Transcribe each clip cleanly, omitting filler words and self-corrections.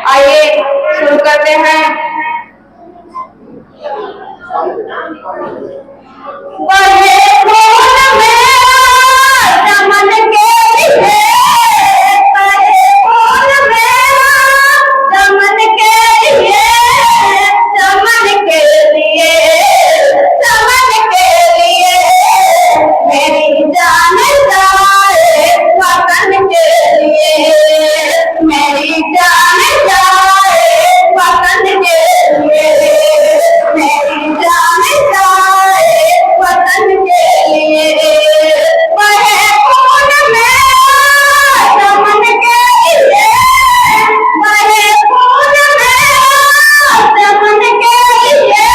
आइए शुरू करते हैं। बहे खून मेरा चमन के लिए, बहे खून मेरा चमन के लिए, चमन के लिए, चमन के लिए, मेरी जान जाए वतन के लिए, मेरी जान जाए वतन के लिए, मेरी जान जाए वतन के लिए। बहे खून मेरा चमन के लिए, बहे खून मेरा चमन के लिए,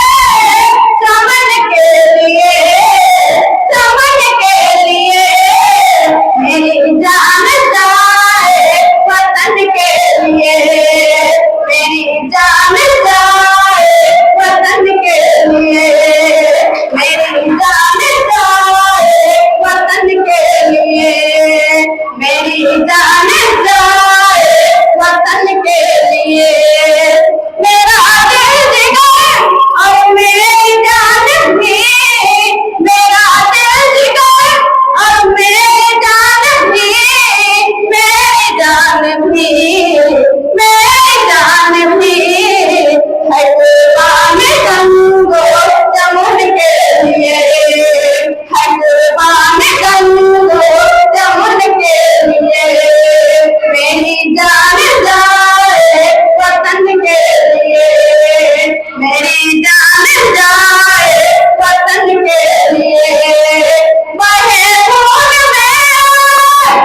चमन के लिए, चमन के लिए, मेरी जान जाए वतन के लिए, मेरी जान जाए वतन के लिए, मेरी जान जाए वतन के लिए, मेरी जान जाए वतन के लिए। मेरा दिल जिगर और मेरी जान भी, मेरा दिल जिगर और मेरी जान भी, मेरी जान भी, मेरी जान भी, है कुर्बान गंगो जमुन के लिए, है कुर्बान गंगो जमुन के लिए, मेरी जान जाए वतन के लिए, मेरी जान जाए वतन के लिए। बहे खून मेरा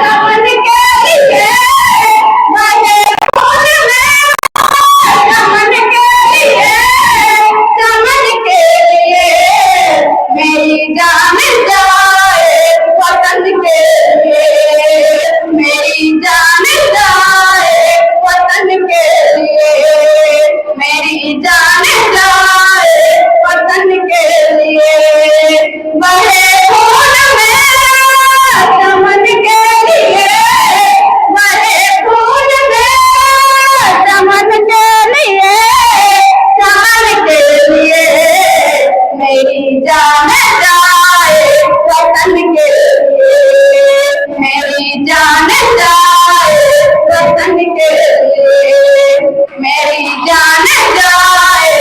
चमन के लिए, बहे खून मेरा चमन के लिए, चमन के लिए, मेरी जान जाए वतन के लिए, मेरी जान जाए वतन के लिए, मेरी जान जाए वतन के लिए। बहे खून मेरा चमन के लिए, बहे खून मेरा चमन के लिए, चमन के लिए, मेरी जान जाए वतन के लिए, मेरी जान जाए वतन के लिए, मेरी जान जाए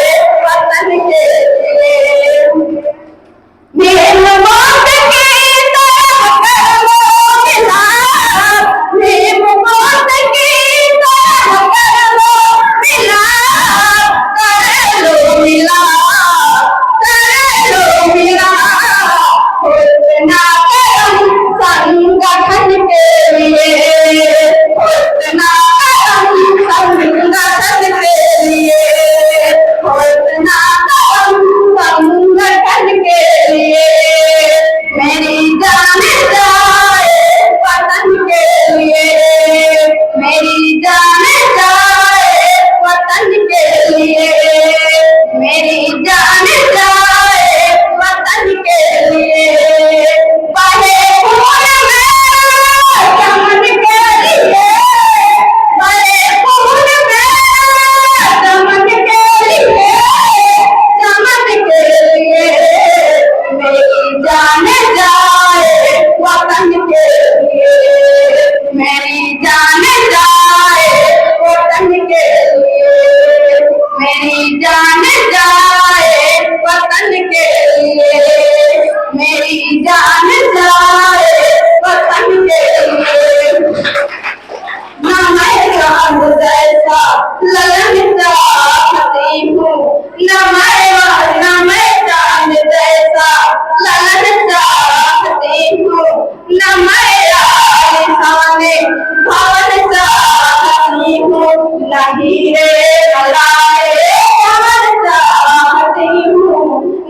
वतन के लिए। भीम मौत की तरह कर लो मिलाप, भीम मौत की तरह कर लो मिलाप, कर लो मिलाप, कर लो मिलाप, उतना करम संगठन के लिए, उतना करम संगठन के लिए, उतना करम संगठन के लिए, मेरी जान जाए वतन के लिए, मेरी जान जाए वतन के लिए, मेरी जान जाए वतन के लिए। बहे खून मेरा चमन के लिए, बहे खून मेरा चमन के लिए, चमन के लिए, मेरी जान जाए वतन के लिए, मेरी जान जाए वतन के लिए, मेरी जान जाए वतन के लिए, मेरी जान जाए वतन के लिए। ना मैं चांद जैसा लगन चाहती हूँ, ना मैं चांद जैसा लगन चाहती हूँ, ना मैं आलिशाने भवन चाहती हूँ, ना हीरे लाए भवन चाहती हूँ,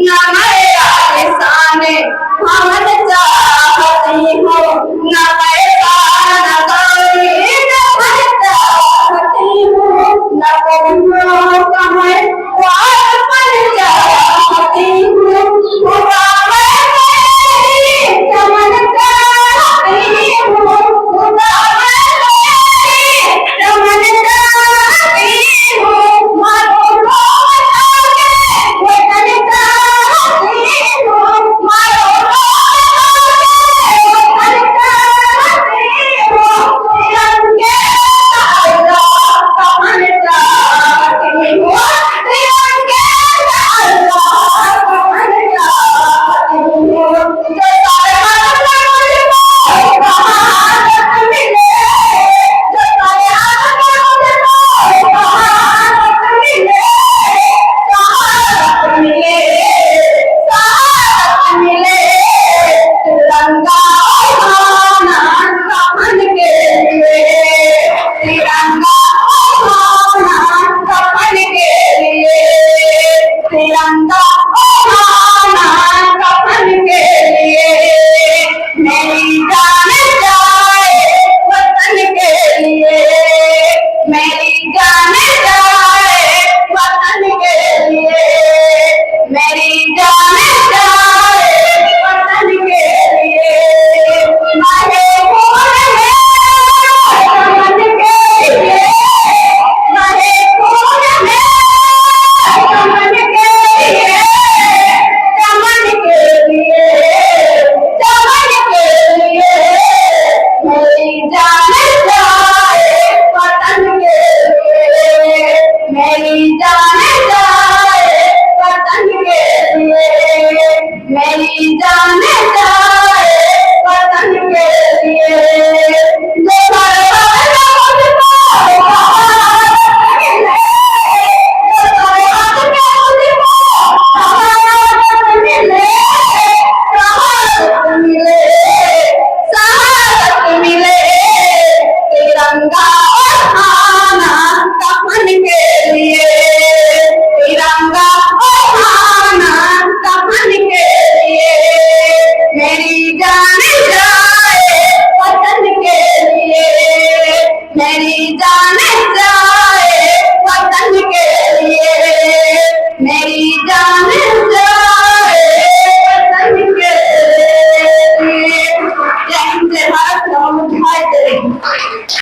ना मैं आलिशाने भवन चाहती हूँ, ना मैं कान गौरी भवन चाहती हूँ, ना कौनो कमर द्वार पर चाहती हूँ, खुदा मैं तेरी चमन चाहती हूँ, खुदा मैं तेरी चमन चाहती मेरी जान